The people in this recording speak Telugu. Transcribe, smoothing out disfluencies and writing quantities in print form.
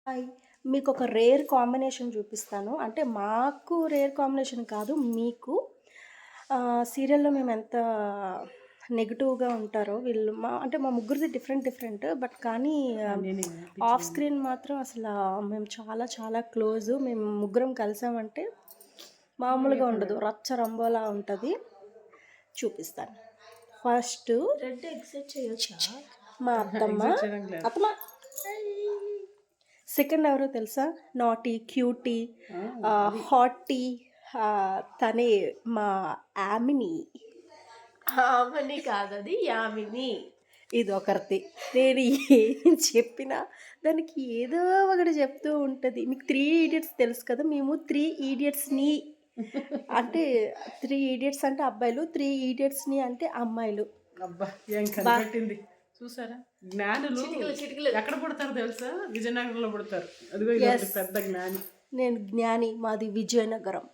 హాయ్! మీకొక రేర్ కాంబినేషన్ చూపిస్తాను. అంటే మాకు రేర్ కాంబినేషన్ కాదు, మీకు. సీరియల్‌లో మేమెంత నెగెటివ్‌గా ఉంటారో వీళ్ళు అంటే మా ముగ్గురిది డిఫరెంట్ డిఫరెంట్. బట్ కానీ నేనే ఆఫ్ పిచ్చిదాన్ని. స్క్రీన్ మాత్రం అసలా మేము చాలా చాలా క్లోజు. మేము ముగ్గురం కలిసామంటే మామూలుగా ఉండదు. రచ్చ రంబోలా ఉంటది. చూపిస్తాను. ఫస్టు రెడ్ ఎగ్జిట్ చేయొచ్చా? మా అత్తమ్మ. ఎగ్జిట్ చేయడానికి లేదు. అత్తమ్మ సెకండ్ ఎవరో తెలుసా? నాటీ, క్యూటీ, అది హాటీ, తనే మా యామిని. ఆమని కాదది యామిని. ఇదొకరిది. నేను ఏం చెప్పినా దానికి ఏదో ఒకటి చెప్తూ ఉంటది. మీకు 3 ఇడియట్స్ తెలుసు కదా! మేము 3 ఇడియట్స్‌ని అంటే 3 ఇడియట్స్ అంటే అబ్బాయిలు, 3 ఇడియట్స్‌ని అంటే అమ్మాయిలు. అబ్బా ఏం కనిపెట్టింది చూసారా. జ్ఞానులు చిటికలు ఎక్కడ పుడతారు తెలుసా? విజయనగరంలో పుడతారు. అదిగో ఇది యెస్. పెద్ద జ్ఞాని. నేను జ్ఞాని. మాది విజయనగరం.